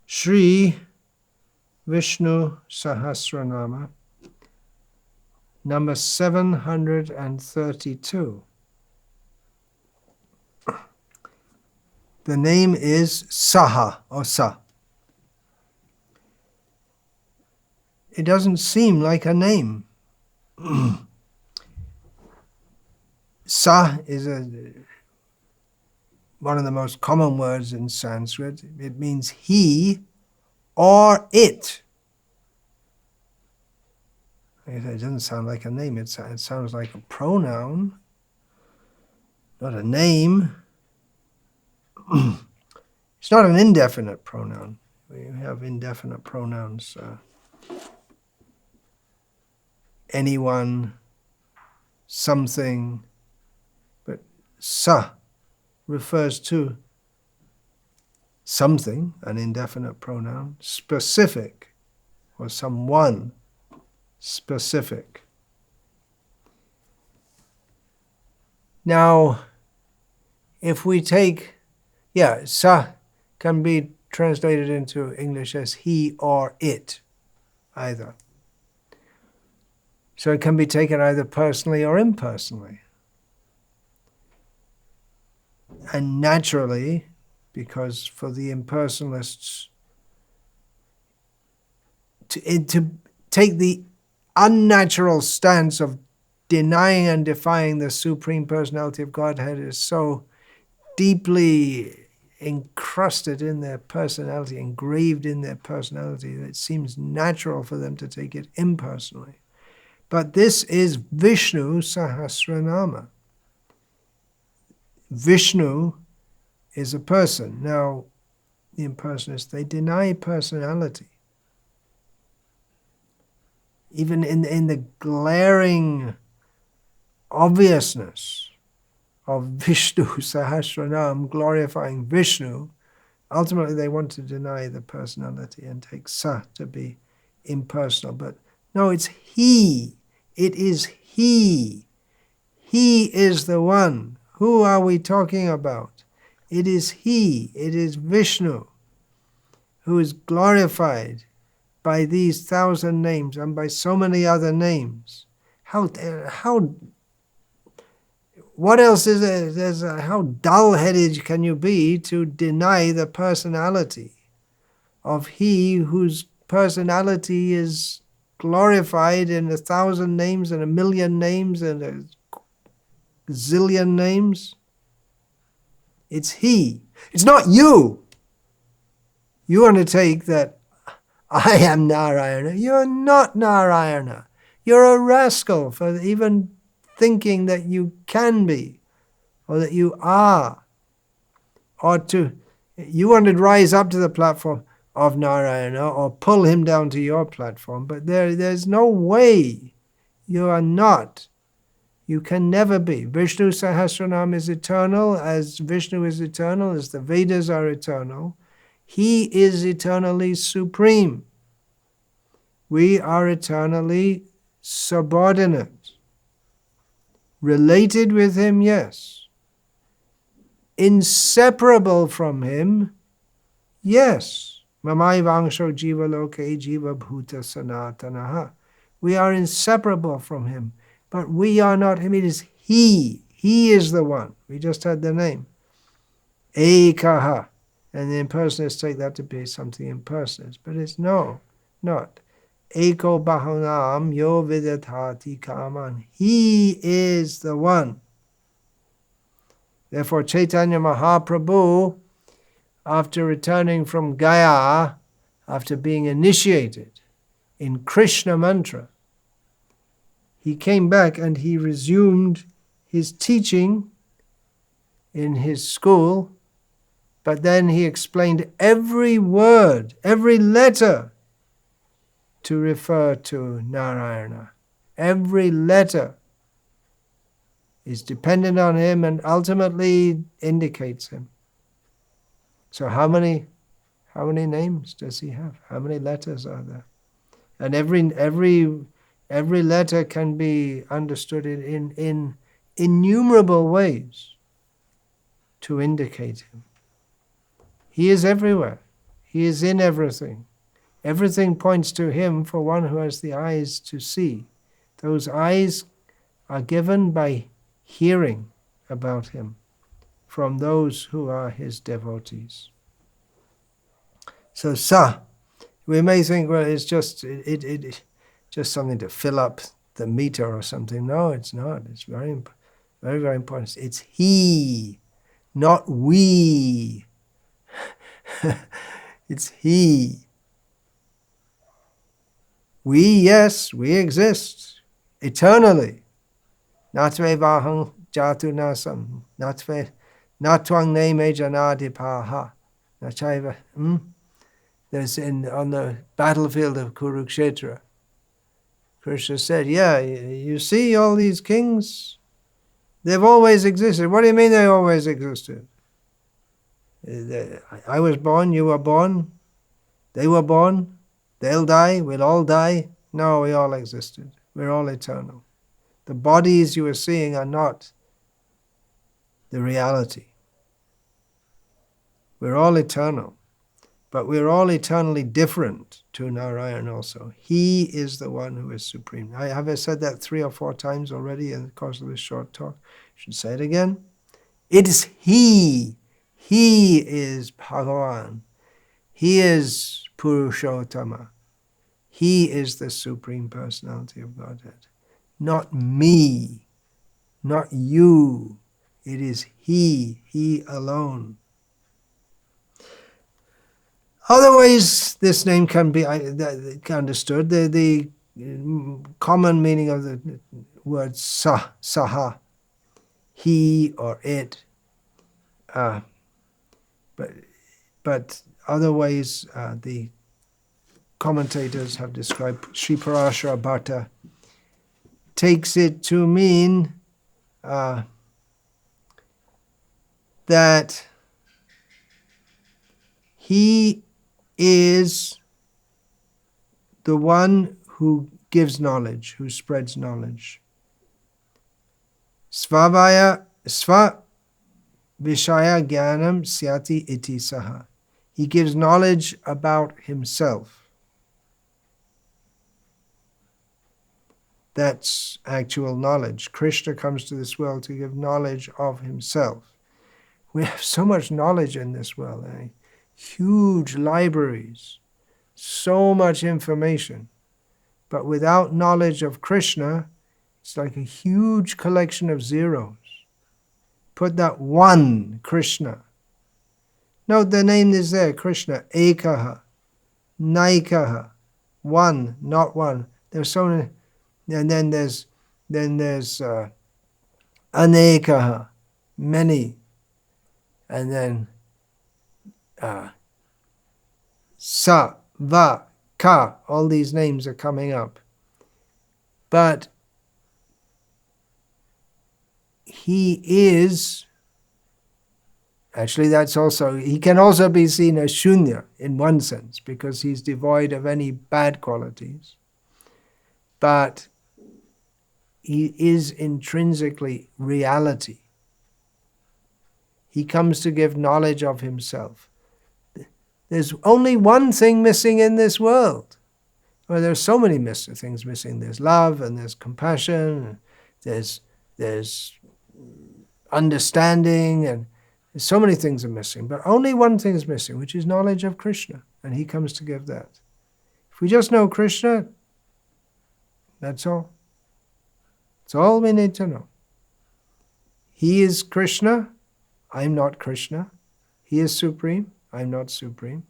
Sri Vishnu Sahasranama, number 732. The name is Saha or Sa. It doesn't seem like a name. Sa is one of the most common words in Sanskrit. It means he or it. It doesn't sound like a name. It sounds like a pronoun, not a name. It's not an indefinite pronoun. We have indefinite pronouns. Anyone, something, but sa refers to something, an indefinite pronoun, specific, or someone specific. Now, if we take, sa can be translated into English as he or it, either. So it can be taken either personally or impersonally. And naturally, because for the impersonalists, to take the unnatural stance of denying and defying the Supreme Personality of Godhead is so deeply encrusted in their personality, engraved in their personality, that it seems natural for them to take it impersonally. But this is Vishnu Sahasranama. Vishnu is a person. Now, the impersonalists, they deny personality. Even in the glaring obviousness of Vishnu Sahasranam, glorifying Vishnu, ultimately they want to deny the personality and take Sa to be impersonal. But no, it's he. It is he. He is the one. Who are we talking about? It is he. It is Vishnu who is glorified by these 1,000 names and by so many other names. What else is there? How dull-headed can you be to deny the personality of he whose personality is glorified in 1,000 names and 1,000,000 names and a zillion names? It's he. It's not you. You want to take that I am Narayana. You're not Narayana. You're a rascal for even thinking that you can be, or that you are, you want to rise up to the platform of Narayana or pull him down to your platform, but there's no way. You are not. You can never be. Vishnu Sahasranam is eternal, as Vishnu is eternal, as the Vedas are eternal. He is eternally supreme. We are eternally subordinate. Related with him, yes. Inseparable from him, yes. Mamai vangsho jiva loke jiva bhuta sanatanaha. We are inseparable from him, but we are not him. It is he. He is the one. We just had the name. Ekaha. And the impersonalists take that to be something impersonal. But it's not. Eko bahunam yo vidathati kaman. He is the one. Therefore, Chaitanya Mahaprabhu, after returning from Gaya, after being initiated in Krishna mantra, he came back and he resumed his teaching in his school, but then he explained every word, every letter to refer to Narayana. Every letter is dependent on him and ultimately indicates him. So how many names does he have? How many letters are there? And every letter can be understood in innumerable ways to indicate him. He is everywhere. He is in everything. Everything points to Him for one who has the eyes to see. Those eyes are given by hearing about Him from those who are His devotees. So sa, we may think, well, it's just just something to fill up the meter or something. No, it's not. It's very, very, very important. It's He, not we. It's He. We, yes, we exist eternally. Natve vahang jatu nasam. Natwang ne me janadipaha. Nachaiva. There's on the battlefield of Kurukshetra. Krishna said, yeah, you see all these kings? They've always existed. What do you mean they always existed? I was born, you were born, they were born, they'll die, we'll all die. No, we all existed. We're all eternal. The bodies you are seeing are not the reality. We're all eternal. But we're all eternally different to Narayan also. He is the one who is supreme. Have I said that 3 or 4 times already in the course of this short talk? I should say it again. It is He. He is Bhagavan. He is Purushottama. He is the Supreme Personality of Godhead. Not me, not you. It is He alone. Other ways this name can be understood. The common meaning of the word saha, he or it. But other ways the commentators have described. Sri Parashara Bhatta takes it to mean that He is the one who gives knowledge, who spreads knowledge. Sva vishaya jnanam syati iti saha. He gives knowledge about Himself. That's actual knowledge. Krishna comes to this world to give knowledge of Himself. We have so much knowledge in this world. Huge libraries, so much information. But without knowledge of Krishna, it's like a huge collection of zeros. Put that one, Krishna. Note the name is there, Krishna. Ekaha, Naikaha, one, not one. There's so many, and then there's Anekaha, many, and then Sa, Va, Ka, all these names are coming up. But He is, actually He can also be seen as Shunya in one sense, because He's devoid of any bad qualities. But He is intrinsically reality. He comes to give knowledge of Himself. There's only one thing missing in this world. Well, there's so many things missing. There's love, and there's compassion, and there's understanding, and there's so many things are missing. But only one thing is missing, which is knowledge of Krishna, and He comes to give that. If we just know Krishna, that's all. That's all we need to know. He is Krishna, I'm not Krishna. He is supreme, I'm not supreme.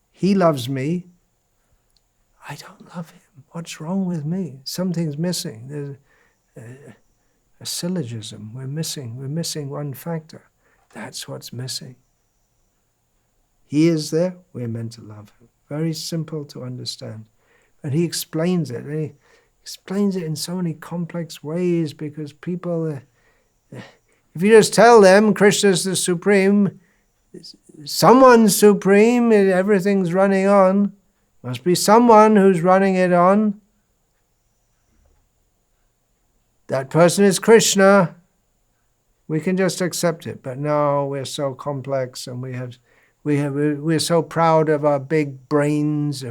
He loves me, I don't love Him. What's wrong with me? Something's missing. There's a syllogism. We're missing one factor. That's what's missing. He is there, we're meant to love Him. Very simple to understand. And He explains it. And He explains it in so many complex ways, because people, if you just tell them Krishna's the supreme, someone's supreme, everything's running on, must be someone who's running it on. That person is Krishna. We can just accept it. But no, we're so complex, and we we're so proud of our big brains.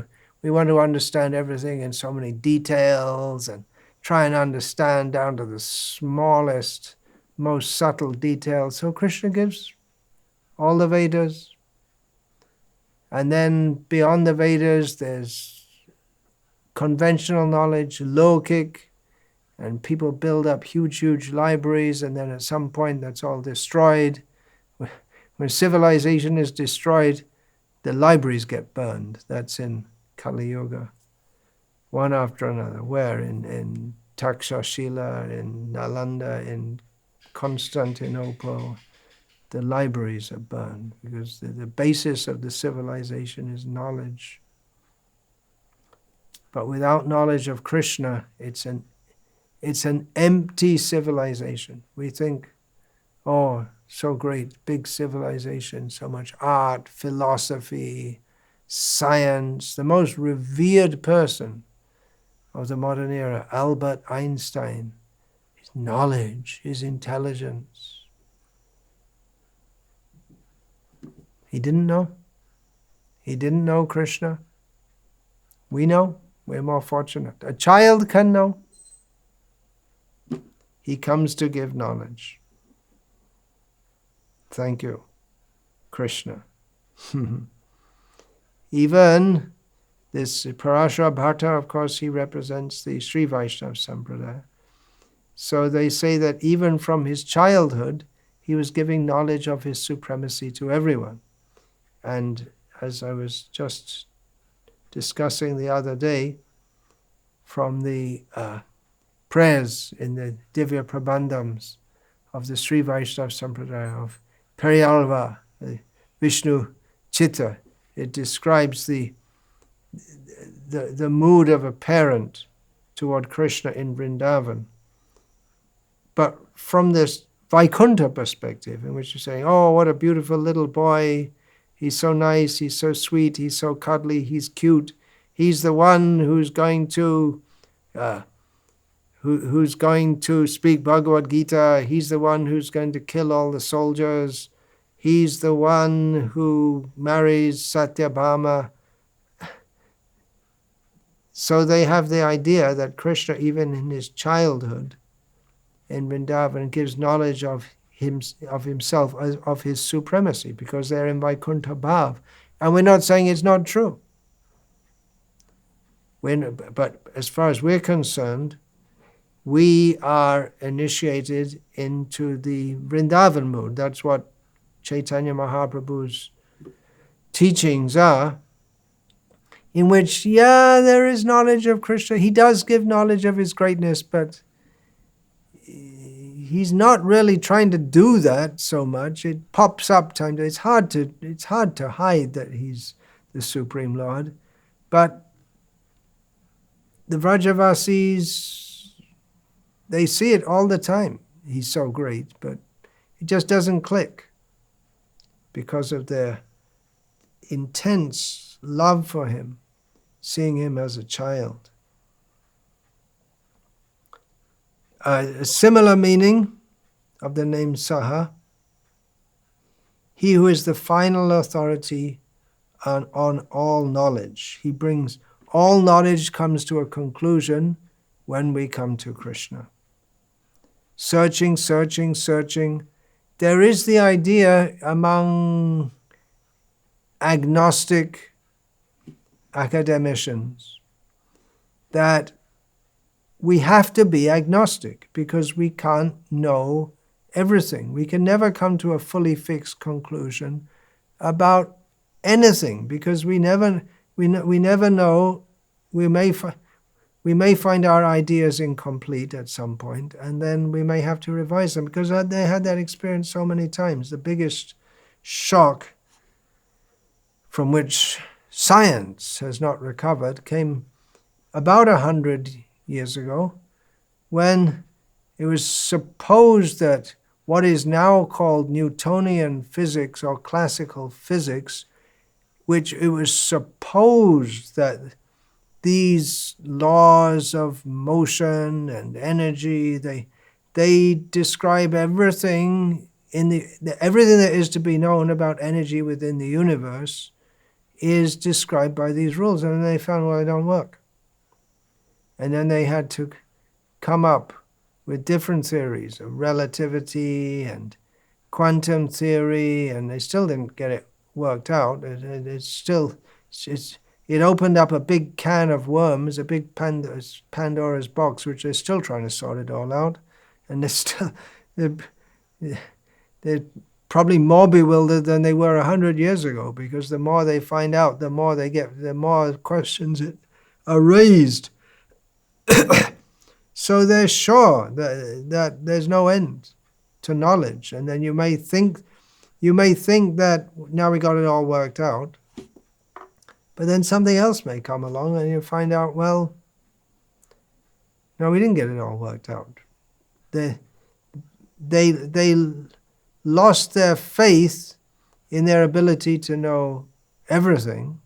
We want to understand everything in so many details and try and understand down to the smallest, most subtle details. So Krishna gives all the Vedas. And then beyond the Vedas, there's conventional knowledge, Lokik, and people build up huge, huge libraries, and then at some point that's all destroyed. When civilization is destroyed, the libraries get burned. That's in Kali Yuga. One after another. Where? In Takshashila, in Nalanda, in Constantinople, the libraries are burned because the basis of the civilization is knowledge. But without knowledge of Krishna, it's an empty civilization. We think, oh, so great, big civilization, so much art, philosophy, science. The most revered person of the modern era, Albert Einstein, his knowledge, his intelligence. He didn't know. He didn't know Krishna. We know. We're more fortunate. A child can know. He comes to give knowledge. Thank you, Krishna. Even this Parashara Bhatta, of course, he represents the Sri Vaishnava Sampradaya. So they say that even from his childhood, he was giving knowledge of his supremacy to everyone. And as I was just discussing the other day, from the prayers in the Divya Prabandhams of the Sri Vaishnava Sampradaya of Periyalva, Vishnu Chitta, it describes the mood of a parent toward Krishna in Vrindavan. But from this Vaikuntha perspective, in which you're saying, oh, what a beautiful little boy, he's so nice, he's so sweet, he's so cuddly, he's cute, he's the one who's going to speak Bhagavad Gita, he's the one who's going to kill all the soldiers, he's the one who marries Satyabhama. So they have the idea that Krishna, even in his childhood in Vrindavan, gives knowledge of himself, of his supremacy, because they're in Vaikuntha Bhav. And we're not saying it's not true. But as far as we're concerned, we are initiated into the Vrindavan mood. That's what Chaitanya Mahaprabhu's teachings are, in which, there is knowledge of Krishna. He does give knowledge of his greatness, but he's not really trying to do that so much. It pops up time. It's hard to hide that he's the Supreme Lord. But the Vrajavasis, they see it all the time. He's so great, but it just doesn't click because of their intense love for him, seeing him as a child. A similar meaning of the name Saha, he who is the final authority on all knowledge. He brings all knowledge comes to a conclusion when we come to Krishna. Searching, searching, searching. There is the idea among agnostic academicians that we have to be agnostic because we can't know everything. We can never come to a fully fixed conclusion about anything because we never know. We may find our ideas incomplete at some point, and then we may have to revise them because they had that experience so many times. The biggest shock from which science has not recovered came about 100 years ago, when it was supposed that what is now called Newtonian physics or classical physics, which it was supposed that these laws of motion and energy, they describe everything everything that is to be known about energy within the universe is described by these rules. And then they found, well, they don't work. And then they had to come up with different theories of relativity and quantum theory, and they still didn't get it worked out. It opened up a big can of worms, a big Pandora's box, which they're still trying to sort it all out. And they're probably more bewildered than they were 100 years ago, because the more they find out, the more questions are raised. So they're sure that there's no end to knowledge. And then you may think that now we got it all worked out, but then something else may come along and you find out, well, no, we didn't get it all worked out. They lost their faith in their ability to know everything,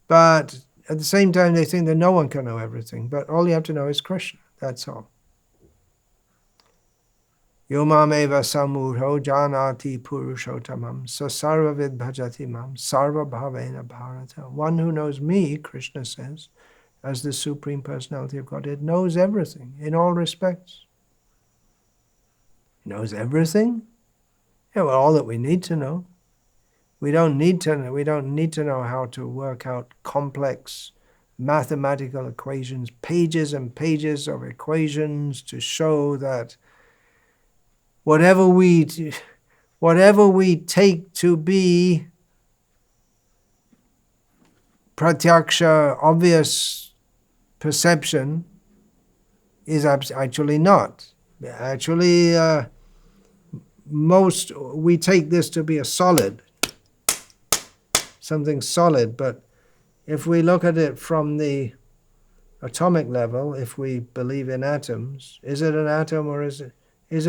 but at the same time they think that no one can know everything, but all you have to know is Krishna, that's all. Yo mameva samudho janati purushottamam sasarvavid bhajati mam sarva bhavena bharata. One who knows me, Krishna says, as the Supreme Personality of Godhead, knows everything in all respects. He knows everything? Yeah, well, all that we need to know. We don't need to know how to work out complex mathematical equations, pages and pages of equations to show that whatever we take to be pratyaksha, obvious perception, is actually not. Actually, we take this to be a solid, something solid, but if we look at it from the atomic level, if we believe in atoms, is it an atom or is it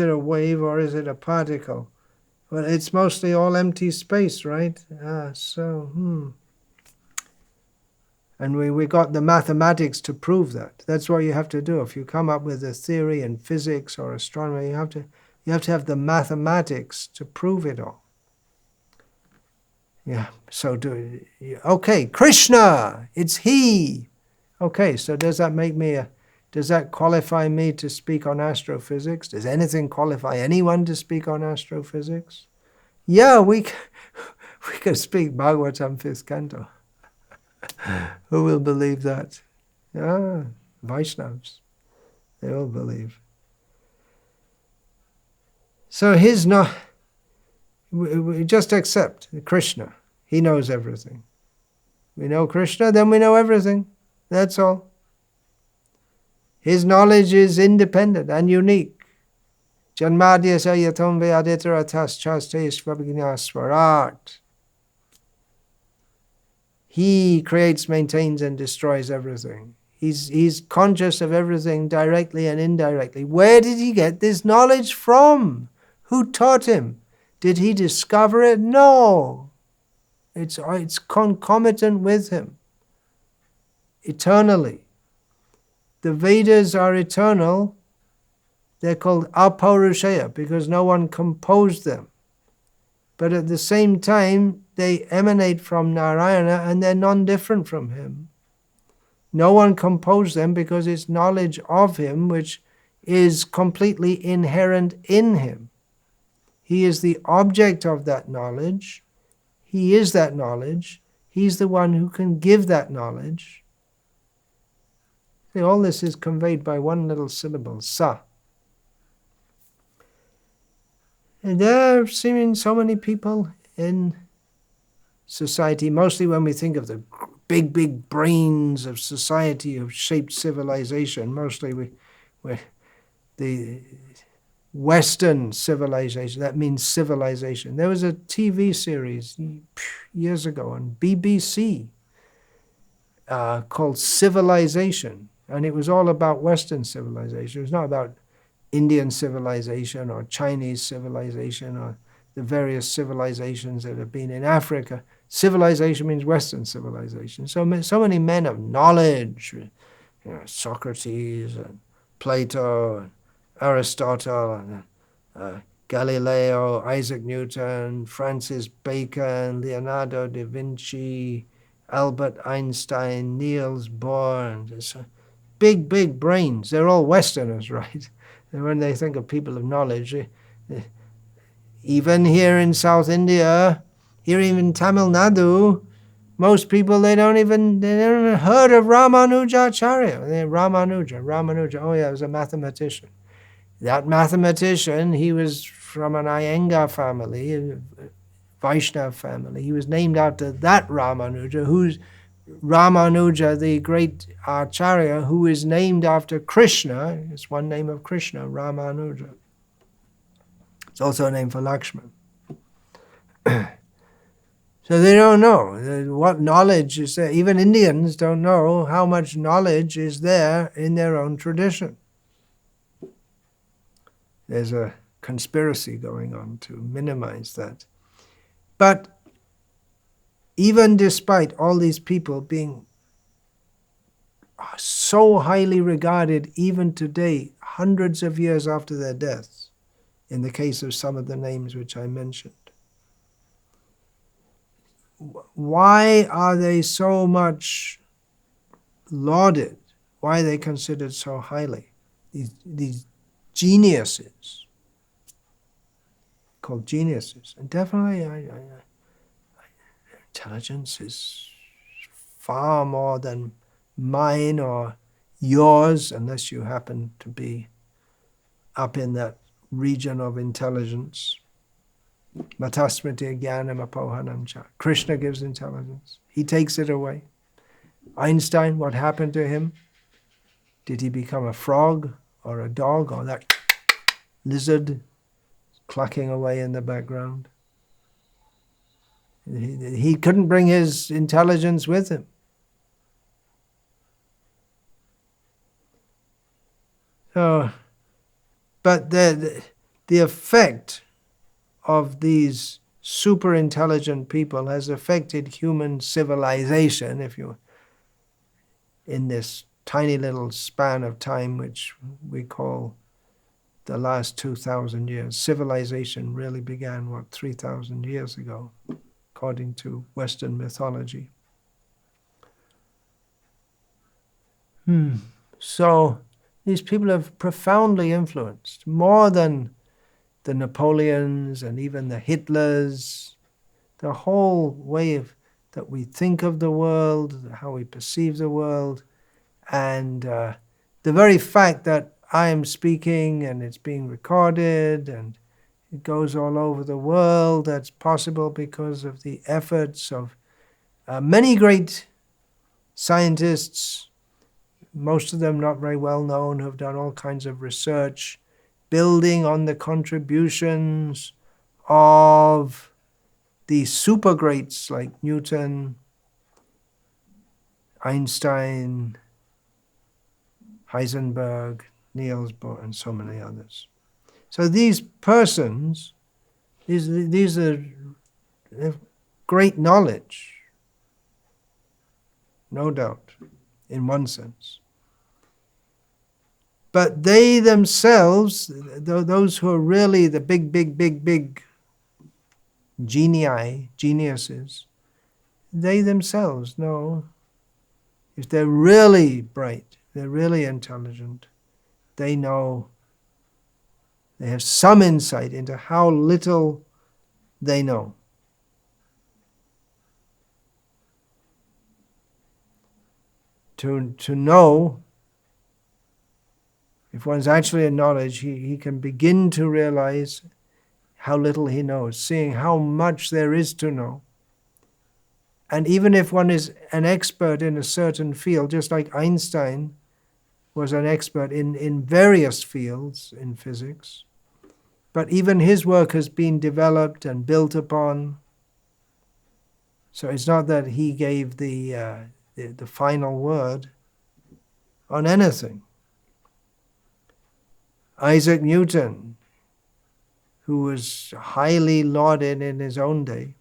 a wave or is it a particle? Well, it's mostly all empty space, right? And we got the mathematics to prove that. That's what you have to do. If you come up with a theory in physics or astronomy, you have to have the mathematics to prove it all. Yeah, so okay, Krishna, it's He. Okay, so does that qualify me to speak on astrophysics? Does anything qualify anyone to speak on astrophysics? Yeah, we can speak Bhagavatam 5th canto. Who will believe that? Ah, Vaishnavas, they will believe. So we just accept Krishna. He knows everything. We know Krishna, then we know everything. That's all. His knowledge is independent and unique. Janmadhyasya yatam ve'aditaratas chaste svabhignyasvarat. He creates, maintains, and destroys everything. He's conscious of everything directly and indirectly. Where did he get this knowledge from? Who taught him? Did he discover it? No. It's concomitant with him, eternally. The Vedas are eternal. They're called apaurushaya because no one composed them. But at the same time, they emanate from Narayana and they're non-different from him. No one composed them because it's knowledge of him which is completely inherent in him. He is the object of that knowledge. He is that knowledge. He's the one who can give that knowledge. See, all this is conveyed by one little syllable, sa. And there are seeming so many people in society, mostly when we think of the big brains of society who've shaped civilization, mostly the Western civilization, that means civilization. There was a TV series years ago on BBC called Civilization, and it was all about Western civilization. It was not about Indian civilization or Chinese civilization or the various civilizations that have been in Africa. Civilization means Western civilization. So many men of knowledge, Socrates and Plato and Aristotle and Galileo, Isaac Newton, Francis Bacon, Leonardo da Vinci, Albert Einstein, Niels Bohr. Big, big brains. They're all Westerners, right? And when they think of people of knowledge, even here in South India, here even Tamil Nadu, most people, they don't even heard of Ramanujacharya. Ramanuja. Oh yeah, he was a mathematician. That mathematician, he was from an Iyengar family, a Vaishnav family. He was named after that Ramanuja, who's Ramanuja, the great Acharya, who is named after Krishna. It's one name of Krishna, Ramanuja. It's also a name for Lakshman. So they don't know what knowledge is there. Even Indians don't know how much knowledge is there in their own tradition. There's a conspiracy going on to minimize that. But even despite all these people being so highly regarded, even today, hundreds of years after their deaths, in the case of some of the names which I mentioned, why are they so much lauded? Why are they considered so highly? These geniuses, called geniuses. And definitely intelligence is far more than mine or yours, unless you happen to be up in that region of intelligence. Matasmriti jnanam apohanam cha. Krishna gives intelligence. He takes it away. Einstein, what happened to him? Did he become a frog or a dog or that lizard clucking away in the background? He couldn't bring his intelligence with him. So, but the effect of these super intelligent people has affected human civilization, if you, in this tiny little span of time which we call the last 2,000 years. Civilization really began, 3,000 years ago, according to Western mythology. So these people have profoundly influenced, more than the Napoleons and even the Hitlers, the whole way that we think of the world, how we perceive the world, and the very fact that I am speaking and it's being recorded and it goes all over the world, that's possible because of the efforts of many great scientists, most of them not very well known, who have done all kinds of research, building on the contributions of the super greats like Newton, Einstein, Heisenberg, Niels Bohr, and so many others. So these persons, these are great knowledge, no doubt, in one sense. But they themselves, those who are really the big geniuses, they themselves know if they're really bright, they're really intelligent, they know, they have some insight into how little they know. To know, if one's actually in knowledge, he can begin to realize how little he knows, seeing how much there is to know. And even if one is an expert in a certain field, just like Einstein was an expert in various fields in physics, but even his work has been developed and built upon. So it's not that he gave the final word on anything. Isaac Newton, who was highly lauded in his own day,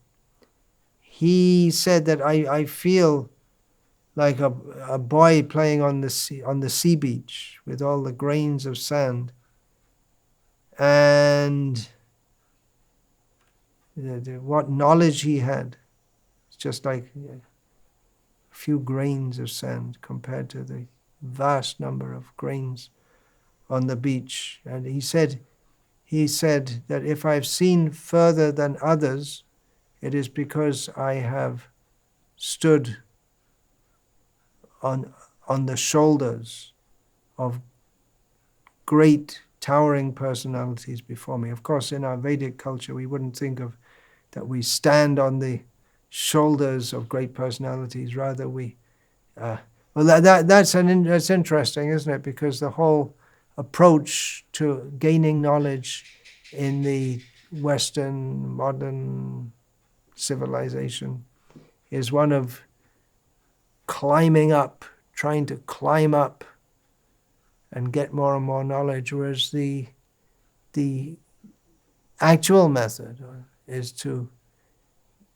he said that I feel like a boy playing on the sea beach with all the grains of sand. And what knowledge he had. It's just like a few grains of sand compared to the vast number of grains on the beach. And he said that if I've seen further than others, it is because I have stood on the shoulders of great towering personalities before me. Of course, in our Vedic culture, we wouldn't think of that we stand on the shoulders of great personalities. Rather, that's interesting, isn't it? Because the whole approach to gaining knowledge in the Western modern civilization is one of climbing up, trying to climb up and get more and more knowledge, whereas the actual method is to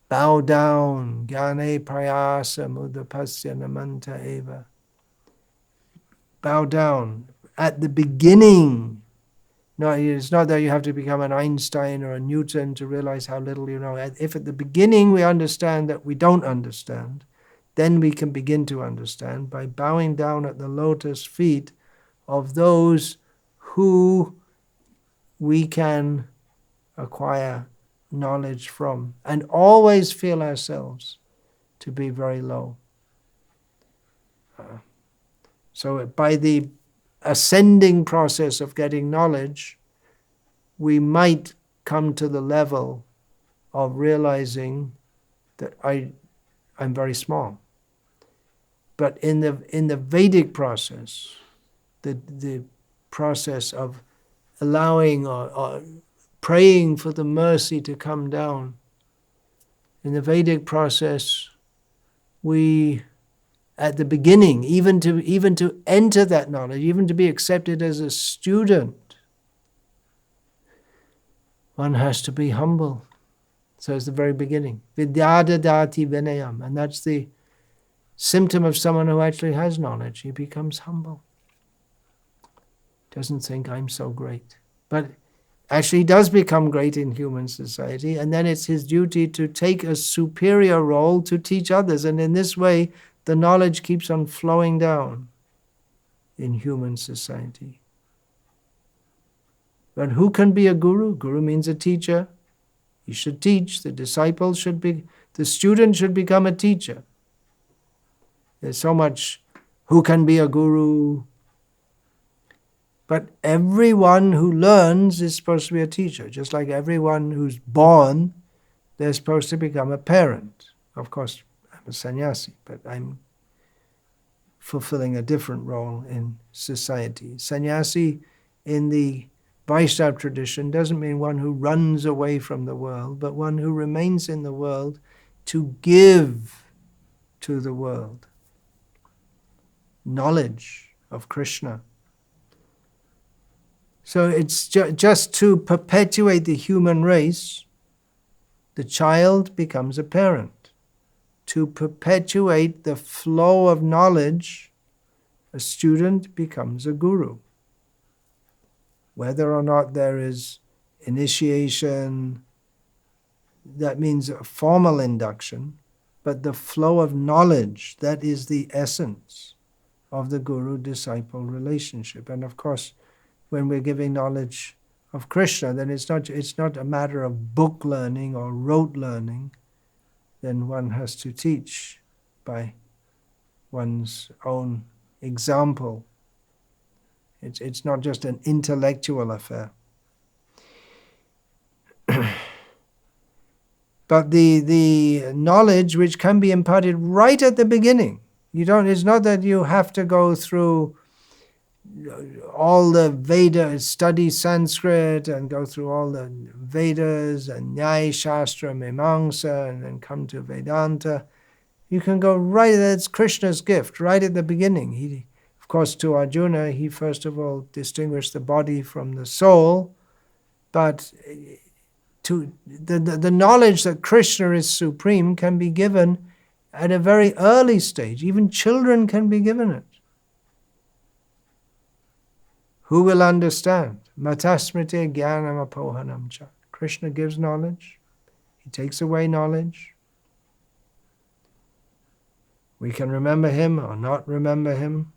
bow down, jnane prayasa mudapasya namanta eva. Bow down at the beginning. No, it's not that you have to become an Einstein or a Newton to realize how little you know. If at the beginning we understand that we don't understand, then we can begin to understand by bowing down at the lotus feet of those who we can acquire knowledge from, and always feel ourselves to be very low. So by the ascending process of getting knowledge, we might come to the level of realizing that I'm very small. But in the Vedic process, the process of allowing or praying for the mercy to come down, in the Vedic process, we, at the beginning, even to enter that knowledge, even to be accepted as a student, one has to be humble. So it's the very beginning. Vidyadadati vinayam. And that's the symptom of someone who actually has knowledge. He becomes humble. Doesn't think I'm so great. But actually does become great in human society, and then it's his duty to take a superior role to teach others. And in this way, the knowledge keeps on flowing down in human society. But who can be a guru? Guru means a teacher. He should teach. The student should become a teacher. There's so much, who can be a guru? But everyone who learns is supposed to be a teacher. Just like everyone who's born, they're supposed to become a parent. Of course, I'm a sannyasi, but I'm fulfilling a different role in society. Sannyasi in the Vaishnava tradition doesn't mean one who runs away from the world, but one who remains in the world to give to the world knowledge of Krishna. So it's just to perpetuate the human race, the child becomes a parent. To perpetuate the flow of knowledge, a student becomes a guru. Whether or not there is initiation, that means a formal induction, but the flow of knowledge, that is the essence of the guru-disciple relationship. And of course, when we're giving knowledge of Krishna, then it's not a matter of book learning or rote learning. Then one has to teach by one's own example. It's not just an intellectual affair. But the knowledge which can be imparted right at the beginning, it's not that you have to go through all the Vedas, study Sanskrit and go through all the Vedas and Nyaya Shastra, Mimamsa, and then come to Vedanta. You can go right, that's Krishna's gift, right at the beginning. Of course, to Arjuna, he first of all distinguished the body from the soul, but to the knowledge that Krishna is supreme can be given at a very early stage. Even children can be given it. Who will understand? Matasmriti jnanam apohanam cha. Krishna gives knowledge. He takes away knowledge. We can remember him or not remember him.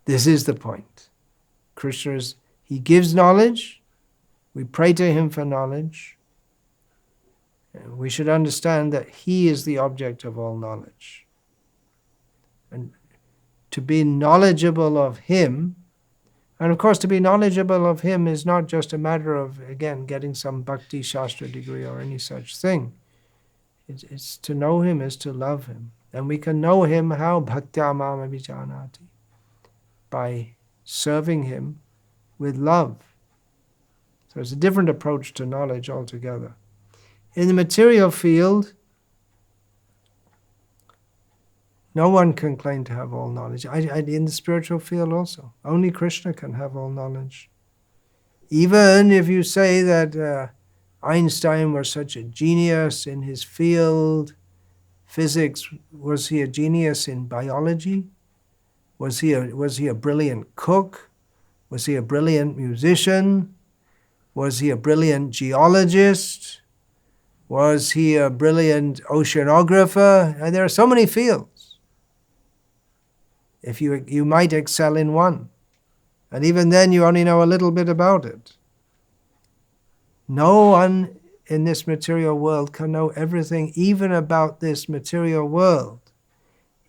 This is the point. Krishna he gives knowledge. We pray to him for knowledge. We should understand that he is the object of all knowledge. And to be knowledgeable of him, and of course to be knowledgeable of him is not just a matter of, again, getting some Bhakti Shastra degree or any such thing. It's to know him is to love him. And we can know him how? Bhaktya mama vijanati. By serving him with love. So it's a different approach to knowledge altogether. In the material field, no one can claim to have all knowledge. In the spiritual field also, only Krishna can have all knowledge. Even if you say that Einstein was such a genius in his field, physics, was he a genius in biology? Was he a brilliant cook? Was he a brilliant musician? Was he a brilliant geologist? Was he a brilliant oceanographer? And there are so many fields. If you might excel in one. And even then you only know a little bit about it. No one in this material world can know everything even about this material world.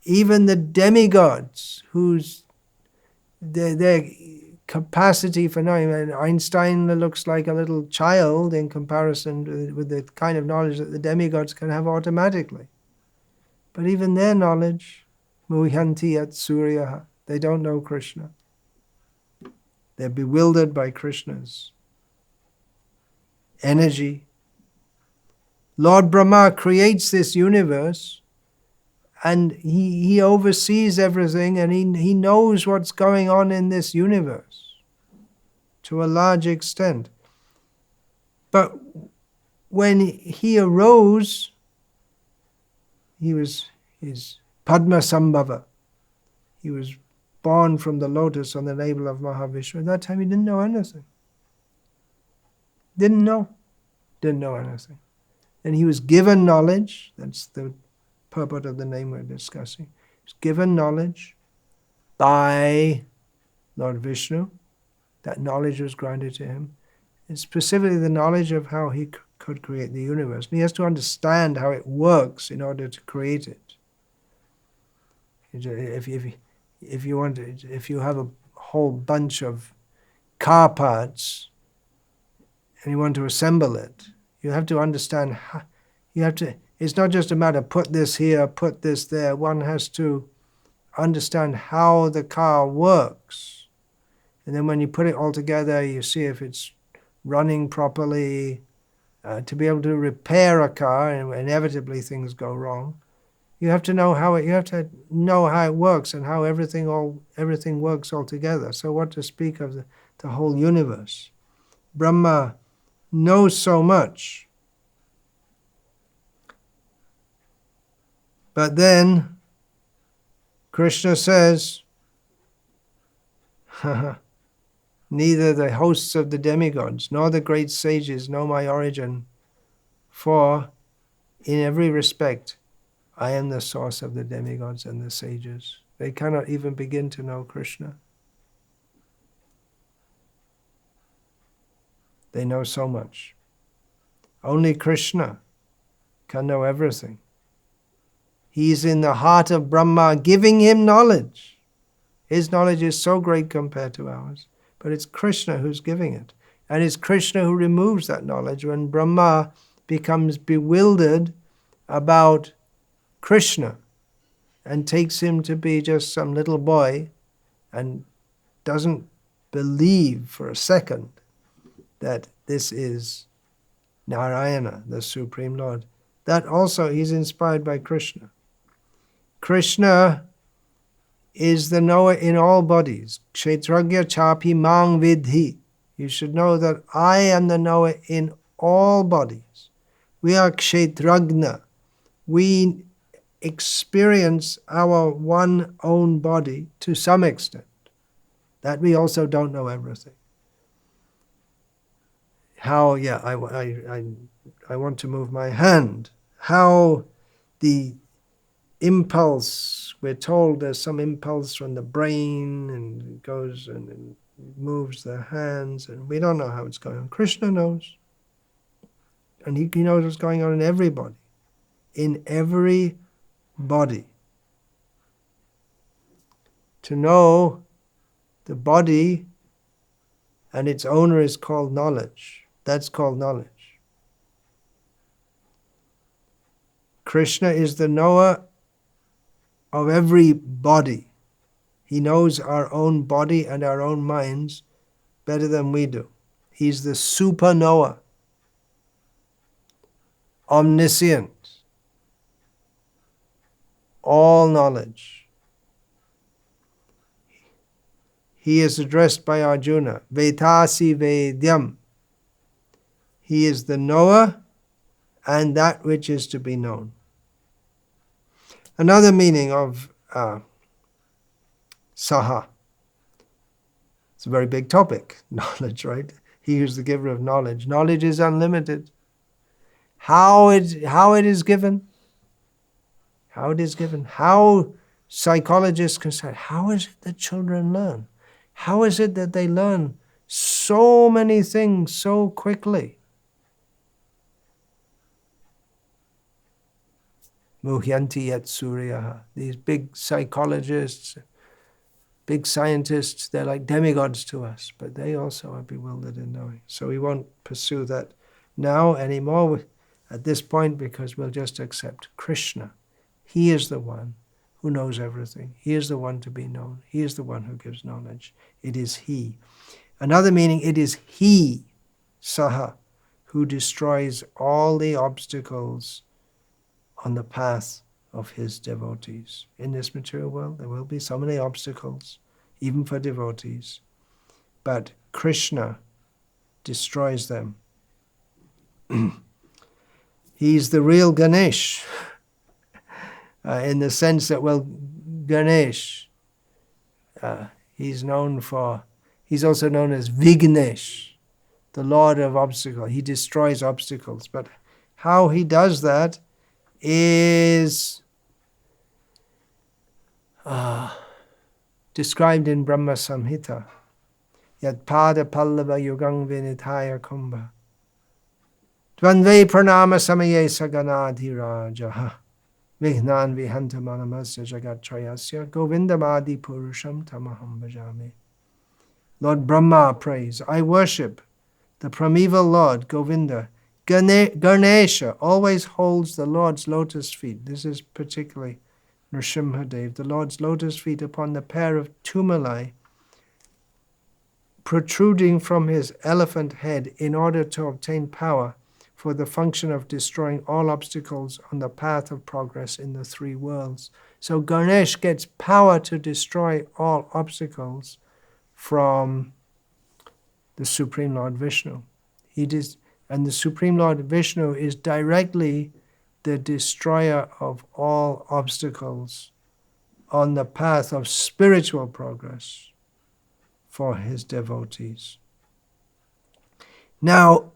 Even the demigods, whose their capacity for knowing, and Einstein looks like a little child in comparison with the kind of knowledge that the demigods can have automatically. But even their knowledge, muhyanti at suryaha, they don't know Krishna. They're bewildered by Krishna's energy. Lord Brahma creates this universe, and he oversees everything, and he knows what's going on in this universe to a large extent. But when he arose, his Padma Sambhava. He was born from the lotus on the navel of Mahavishnu. At that time he didn't know anything. Didn't know anything. And he was given knowledge. That's the purport of the name we're discussing. He was given knowledge by Lord Vishnu. That knowledge was granted to him. And specifically the knowledge of how he could create the universe. And he has to understand how it works in order to create it. If you have a whole bunch of car parts and you want to assemble it, you have to understand how, it's not just a matter of put this here, put this there. One has to understand how the car works. And then when you put it all together, you see if it's running properly. To be able to repair a car, and inevitably things go wrong, you have to know how it works and how everything works all together. So what to speak of the whole universe? Brahma knows so much. But then Krishna says, neither the hosts of the demigods nor the great sages know my origin, for in every respect I am the source of the demigods and the sages. They cannot even begin to know Krishna. They know so much. Only Krishna can know everything. He's in the heart of Brahma, giving him knowledge. His knowledge is so great compared to ours. But it's Krishna who's giving it. And it's Krishna who removes that knowledge when Brahma becomes bewildered about Krishna and takes him to be just some little boy and doesn't believe for a second that this is Narayana, the Supreme Lord. That also, he's inspired by Krishna. Krishna is the knower in all bodies. Kshetragya chapi mang vidhi. You should know that I am the knower in all bodies. We are kshetragna. We experience our one own body to some extent. That we also don't know everything. how, I want to move my hand. How the impulse, we're told there's some impulse from the brain and it goes and it moves the hands, and we don't know how it's going on. Krishna knows. And he knows what's going on in everybody. In every body. To know the body and its owner is called knowledge. That's called knowledge. Krishna is the knower of every body. He knows our own body and our own minds better than we do. He's the super knower, omniscient, all knowledge. He is addressed by Arjuna, Vetasi Vedyam. He is the knower and that which is to be known. Another meaning of Saha. It's a very big topic, knowledge, right? He who's the giver of knowledge. Knowledge is unlimited. How it is given? How it is given? How psychologists can say, how is it that children learn? How is it that they learn so many things so quickly? Muhyanti yat suryaha. These big psychologists, big scientists, they're like demigods to us, but they also are bewildered in knowing. So we won't pursue that now anymore at this point, because we'll just accept Krishna. He is the one who knows everything. He is the one to be known. He is the one who gives knowledge. It is He. Another meaning, it is He, Saha, who destroys all the obstacles on the path of His devotees. In this material world, there will be so many obstacles, even for devotees. But Krishna destroys them. He's the real Ganesh, in the sense that, well, Ganesh, he's also known as Vignesh, the Lord of obstacles. He destroys obstacles. But how he does that is described in Brahma Samhita. Yat pada pallava yugang vinithaya kumbha. Dvanve pranama samaye saganadhirajaha. Vignan vihanta manamasya jagat trayasya govindamadi purusham tamaham bhajami. Lord Brahma prays, I worship the primeval Lord Govinda. Ganesha always holds the Lord's lotus feet. This is particularly Nrsimhadev, the Lord's lotus feet upon the pair of tumalai protruding from his elephant head in order to obtain power for the function of destroying all obstacles on the path of progress in the three worlds. So Ganesh gets power to destroy all obstacles from the Supreme Lord Vishnu. And the Supreme Lord Vishnu is directly the destroyer of all obstacles on the path of spiritual progress for his devotees. Now,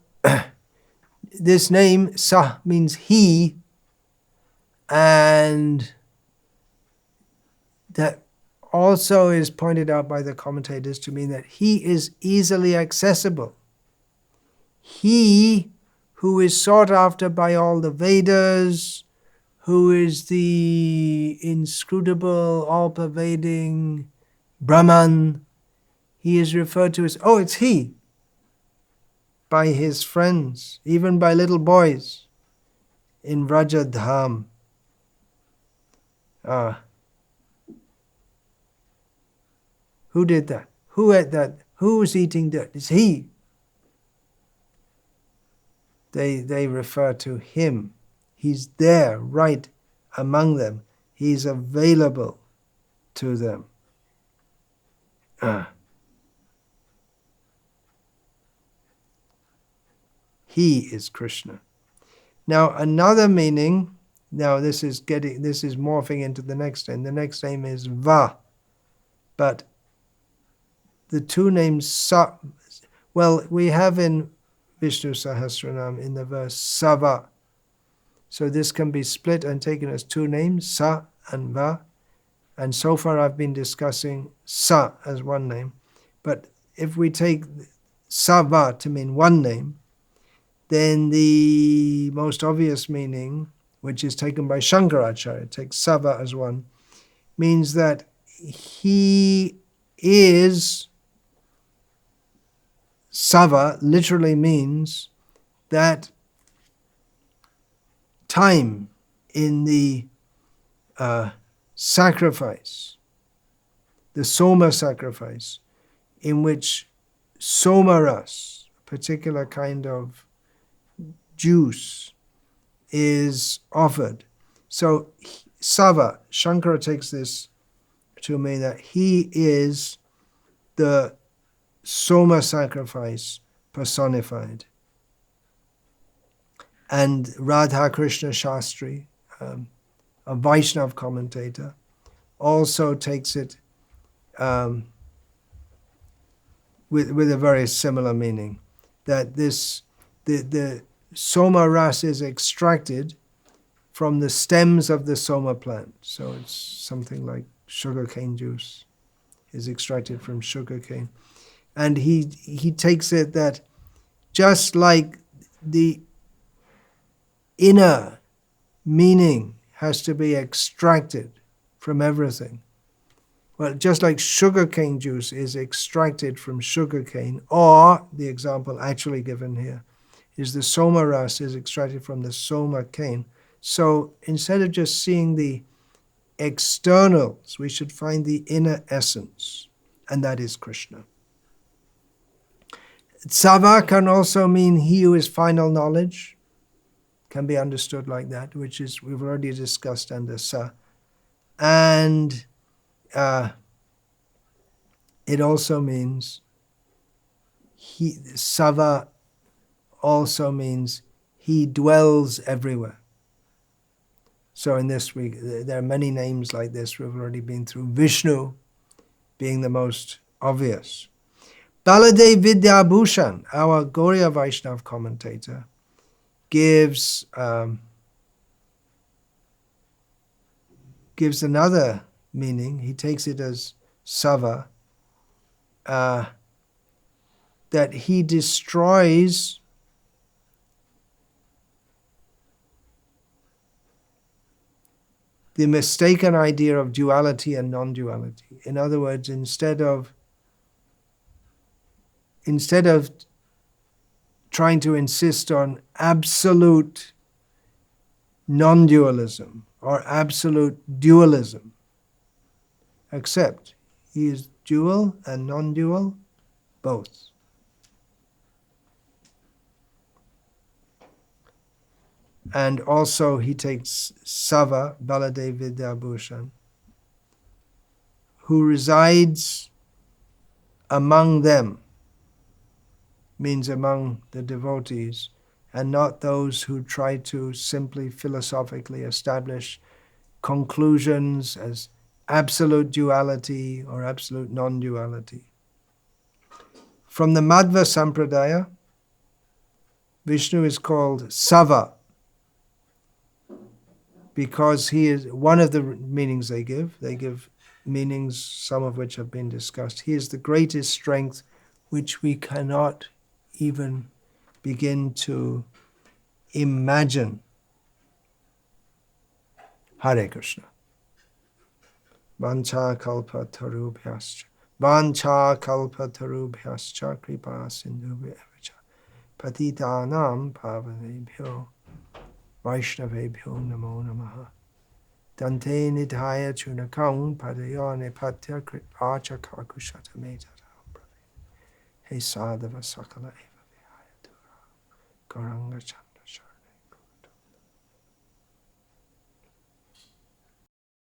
this name, Sah, means he, and that also is pointed out by the commentators to mean that he is easily accessible. He who is sought after by all the Vedas, who is the inscrutable, all-pervading Brahman, he is referred to as, it's he, by his friends, even by little boys in Vrajadham. Who did that? Who ate that? Who was eating that? It's he. They refer to him. He's there, right among them. He's available to them. He is Krishna. Now another meaning, this is morphing into the next name. The next name is Va. But the two names, we have in Vishnu Sahasranama in the verse Sava. So this can be split and taken as two names, Sa and Va. And so far I've been discussing Sa as one name. But if we take Sava to mean one name, then the most obvious meaning, which is taken by Shankaracharya, takes Sava as one, means that he is, Sava literally means that time in the sacrifice, the Soma sacrifice, in which Somaras, a particular kind of juice, is offered. So Sava, Shankara takes this to mean that he is the Soma sacrifice personified. And Radha Krishna Shastri, a Vaishnav commentator, also takes it with a very similar meaning, that the Soma ras is extracted from the stems of the Soma plant. So it's something like sugarcane juice is extracted from sugarcane. And he takes it that just like the inner meaning has to be extracted from everything, well, just like sugarcane juice is extracted from sugarcane, or the example actually given here is the Soma ras is extracted from the Soma cane. So instead of just seeing the externals, we should find the inner essence, and that is Krishna. Sava can also mean he who is final knowledge, can be understood like that, which is, we've already discussed under Sa. And it also means, Sava also means he dwells everywhere. So in this week, there are many names like this we've already been through, Vishnu being the most obvious. Baladev Vidyabhushan, our Gauriya Vaishnav commentator, gives another meaning. He takes it as Sava, that he destroys the mistaken idea of duality and non-duality. In other words, instead of trying to insist on absolute non-dualism or absolute dualism, except he is dual and non-dual, both. And also he takes Sava, Baladev Vidyabhushan, who resides among them, means among the devotees, and not those who try to simply philosophically establish conclusions as absolute duality or absolute non-duality. From the Madhva Sampradaya, Vishnu is called Sava, because he is one of the meanings they give. They give meanings, some of which have been discussed. He is the greatest strength which we cannot even begin to imagine. Hare Krishna. Vancha kalpa tarubhyascha. Vancha kalpa tarubhyascha kripa sindhubhyacha. Patitanam pavanebhyo. Vaishnavebhyo namo namaha. Dante nidhaya chunakam padayo nepatya kripacha kakushata metara. Hey sadhava sakala eva vihaya dura. Gauranga chan.